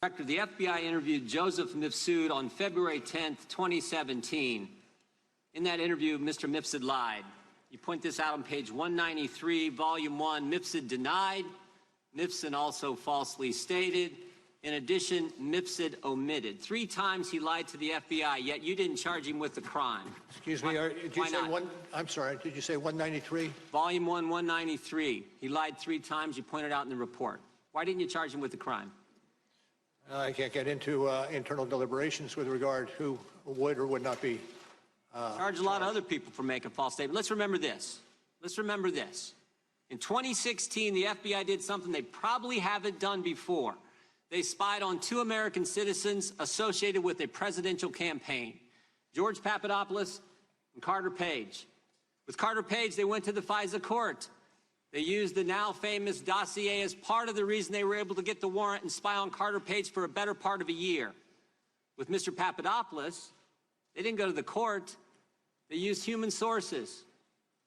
Director, the FBI interviewed Joseph Mifsud on February 10th, 2017. In that interview, Mr. Mifsud lied. You point this out on page 193, volume 1. Mifsud denied. Mifsud also falsely stated. In addition, Mifsud omitted. 3 times he lied to the FBI, yet you didn't charge him with the crime. Excuse me, did you say one? I'm sorry, did you say 193? Volume 1, 193. He lied 3 times. You pointed out in the report. Why didn't you charge him with the crime? I can't get into internal deliberations with regard who would or would not be charged a lot of other people for making false statements. Let's remember this. Let's remember this. In 2016, the FBI did something they probably haven't done before. They spied on 2 American citizens associated with a presidential campaign, George Papadopoulos and Carter Page. With Carter Page, they went to the FISA court. They used the now famous dossier as part of the reason they were able to get the warrant and spy on Carter Page for a better part of a year. With Mr. Papadopoulos, they didn't go to the court. They used human sources.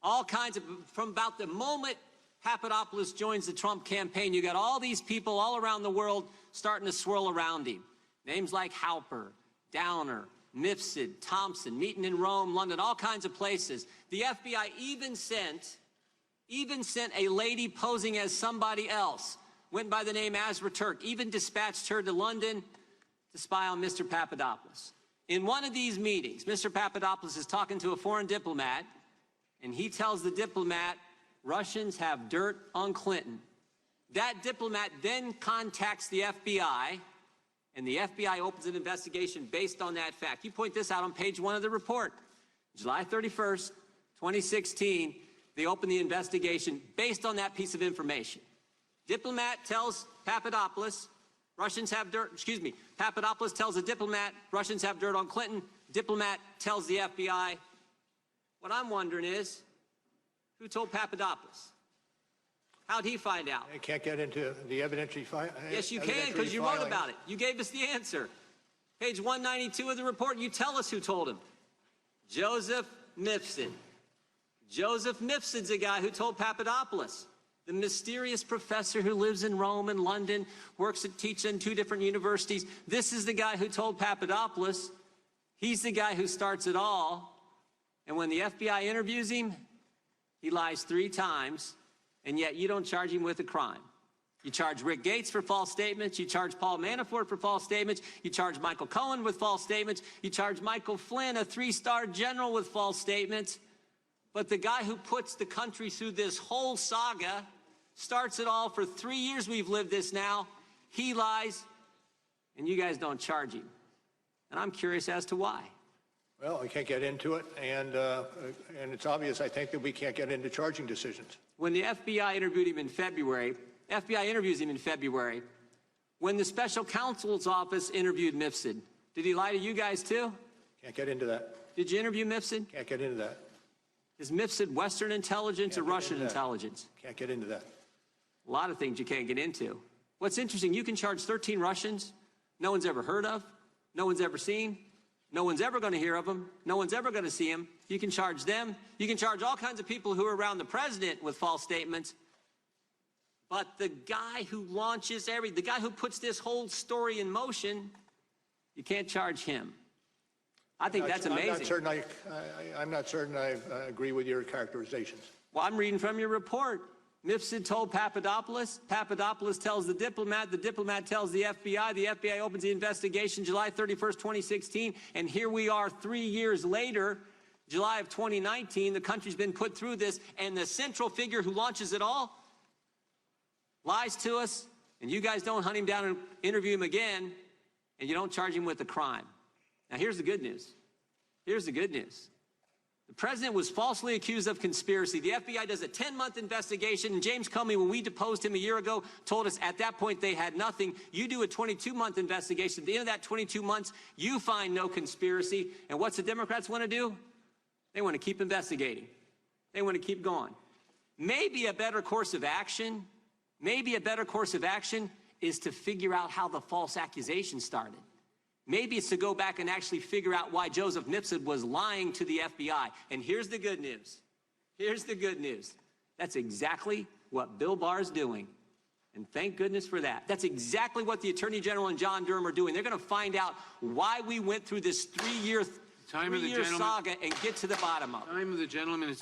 All kinds of, from about the moment Papadopoulos joins the Trump campaign, you got all these people all around the world starting to swirl around him. Names like Halper, Downer, Mifsud, Thompson, meeting in Rome, London, all kinds of places. The FBI even sent a lady posing as somebody else, went by the name Azra Turk, even dispatched her to London to spy on Mr. Papadopoulos. In one of these meetings, Mr. Papadopoulos is talking to a foreign diplomat, and he tells the diplomat, Russians have dirt on Clinton. That diplomat then contacts the FBI, and the FBI opens an investigation based on that fact. You point this out on page 1 of the report. July 31st, 2016, they open the investigation based on that piece of information. Diplomat tells Papadopoulos, Russians have dirt, Papadopoulos tells a diplomat, Russians have dirt on Clinton. Diplomat tells the FBI. What I'm wondering is, who told Papadopoulos? How'd he find out? I can't get into the evidentiary file. Yes, you can, because you wrote about it. You gave us the answer. Page 192 of the report, you tell us who told him. Joseph Mifsud. Joseph Mifsud's a guy who told Papadopoulos, the mysterious professor who lives in Rome and London, teaches in 2 different universities. This is the guy who told Papadopoulos. He's the guy who starts it all. And when the FBI interviews him, he lies 3 times, and yet you don't charge him with a crime. You charge Rick Gates for false statements. You charge Paul Manafort for false statements. You charge Michael Cohen with false statements. You charge Michael Flynn, a 3-star general, with false statements. But the guy who puts the country through this whole saga, starts it all for 3 years we've lived this now, he lies, and you guys don't charge him. And I'm curious as to why. Well, I can't get into it, and it's obvious, I think, that we can't get into charging decisions. When the FBI interviewed him in February, FBI interviews him in February, when the special counsel's office interviewed Mifsud, did he lie to you guys too? Can't get into that. Did you interview Mifsud? Can't get into that. Is Mifsud Western intelligence or Russian intelligence? Can't get into that. A lot of things you can't get into. What's interesting, you can charge 13 Russians no one's ever heard of, no one's ever seen, no one's ever going to hear of them, no one's ever going to see them. You can charge them. You can charge all kinds of people who are around the president with false statements. But the guy who launches the guy who puts this whole story in motion, you can't charge him. I think that's amazing. I'm not certain I agree with your characterizations. Well, I'm reading from your report. Mifsud told Papadopoulos. Papadopoulos tells the diplomat tells the FBI opens the investigation July 31st, 2016, and here we are 3 years later, July of 2019, the country's been put through this, and the central figure who launches it all lies to us, and you guys don't hunt him down and interview him again, and you don't charge him with a crime. Now, here's the good news. Here's the good news. The president was falsely accused of conspiracy. The FBI does a 10-month investigation, and James Comey, when we deposed him a year ago, told us at that point they had nothing. You do a 22-month investigation. At the end of that 22 months, you find no conspiracy. And what's the Democrats want to do? They want to keep investigating. They want to keep going. Maybe a better course of action, is to figure out how the false accusation started. Maybe it's to go back and actually figure out why Joseph Mifsud was lying to the FBI. And here's the good news. Here's the good news. That's exactly what Bill Barr is doing. And thank goodness for that. That's exactly what the Attorney General and John Durham are doing. They're going to find out why we went through this three-year Time of the gentleman. saga and get to the bottom of it. Time of the gentleman is